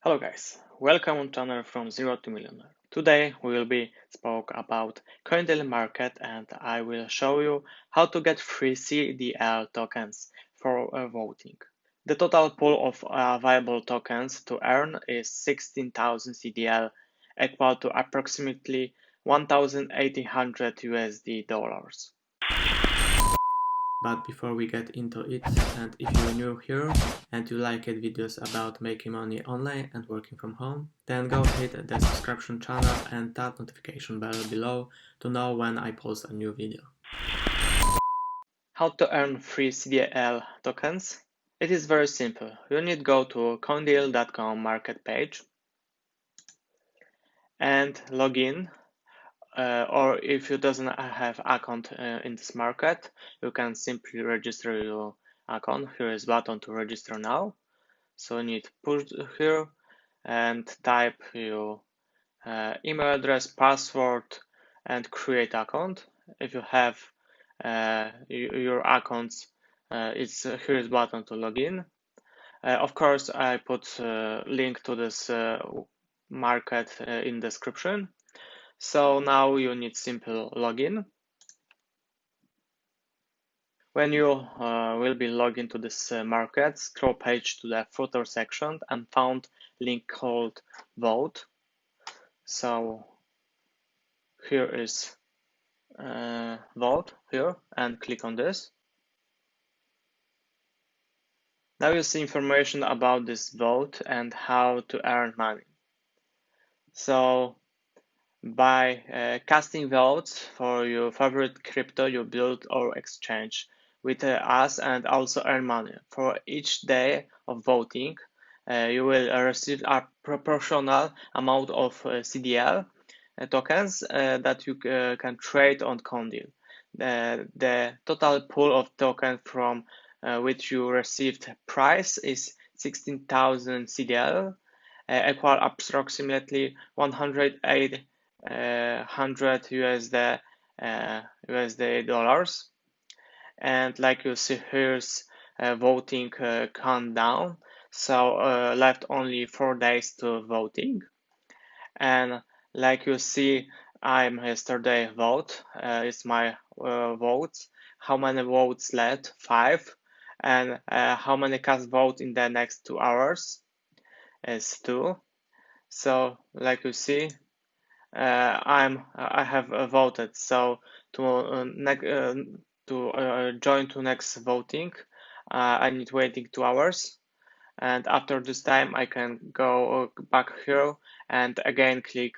Hello guys, welcome on channel from Zero to Millionaire. Today we will be spoke about CoinDeal market and I will show you how to get free CDL tokens for voting. The total pool of viable tokens to earn is 16,000 CDL, equal to approximately 1,800 USD dollars. But before we get into it, and if you're new here and you like videos about making money online and working from home, then go hit the subscription channel and that notification bell below to know when I post a new video. How to earn free CDL tokens? It is very simple. You need to go to CoinDeal.com market page and log in. Or if you doesn't have account in this market, you can simply register your account. Here is button to register now. So you need to push here and type your email address, password, and create account. If you have your accounts, it's here is button to log in. Of course, I put link to this market in description. So now you need simple login. When you will be logged into this market, scroll page to the footer section and found link called vote. So here is vote here and click on this. Now you see information about this vote and how to earn money. So by casting votes for your favorite crypto you build or exchange with us and also earn money. For each day of voting, you will receive a proportional amount of CDL tokens that you can trade on CoinDeal. The total pool of tokens from which you received price is 16,000 CDL, equal approximately 108 100 USD dollars. And like you see, here's voting countdown. So left only 4 days to voting. And like you see, I'm yesterday vote. It's my votes. How many votes left? 5. And how many cast vote in the next 2 hours? Is 2. So like you see, I have voted. So to join to next voting, I need waiting 2 hours, and after this time I can go back here and again click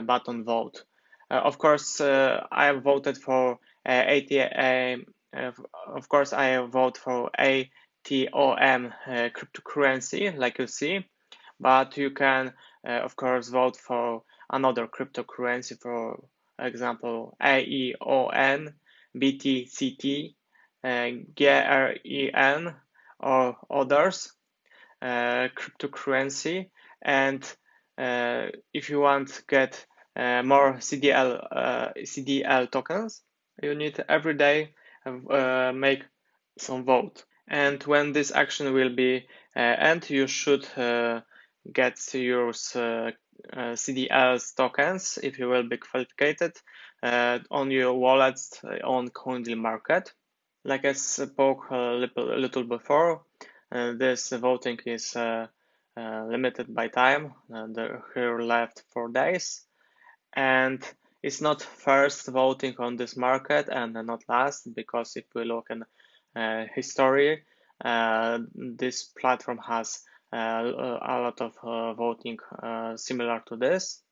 button vote. Of course, I voted for of course, I vote for ATOM cryptocurrency, like you see, but you can, of course, vote for another cryptocurrency, for example, AEON, BTCT, GREN, or others cryptocurrency. And if you want to get more CDL tokens, you need every day make some vote. And when this action will be end, you should get your CDL tokens, if you will be qualified, on your wallets on CoinDeal market. Like I spoke a little before, this voting is limited by time. Here left 4 days, and it's not first voting on this market and not last, because if we look in history, this platform has a lot of voting similar to this,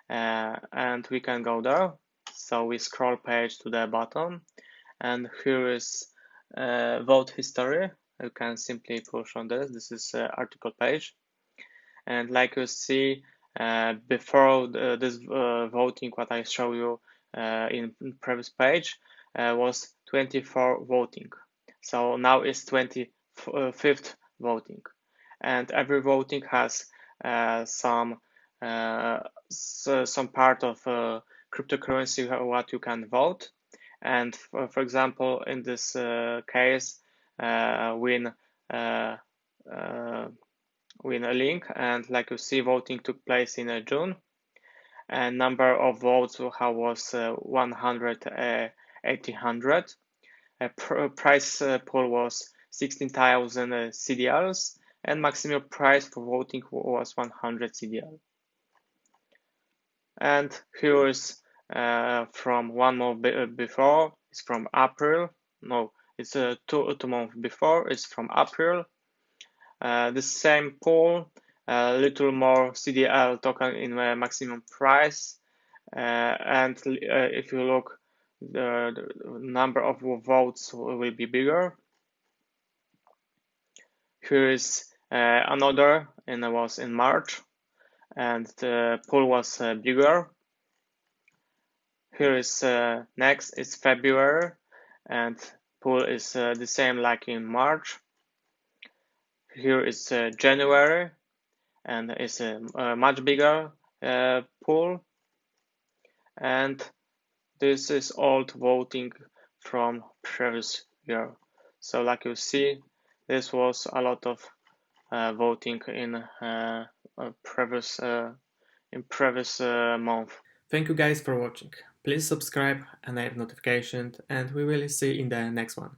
and we can go there. So we scroll page to the bottom, and here is vote history. You can simply push on this. This is article page, and like you see, before this voting, what I show you in previous page was 24 voting. So now it's 25th voting, and every voting has some part of cryptocurrency what you can vote. And for example, in this case, win with a link, and like you see, voting took place in June, and number of votes was 100, 1800. Price pool was 16,000 CDLs, and maximum price for voting was 100 CDL. And here is from 1 month before, it's from April. No, it's 2 months before, it's from April. The same pool, a little more CDL token in maximum price. And if you look, the number of votes will be bigger. Here is another, and it was in March, and the pool was bigger. Here is next is February, and pool is the same like in March. Here is January, and it's a much bigger pool. And this is old voting from previous year. So like you see, this was a lot of voting in previous month. Thank you guys for watching. Please subscribe, enable notifications, and we will see you in the next one.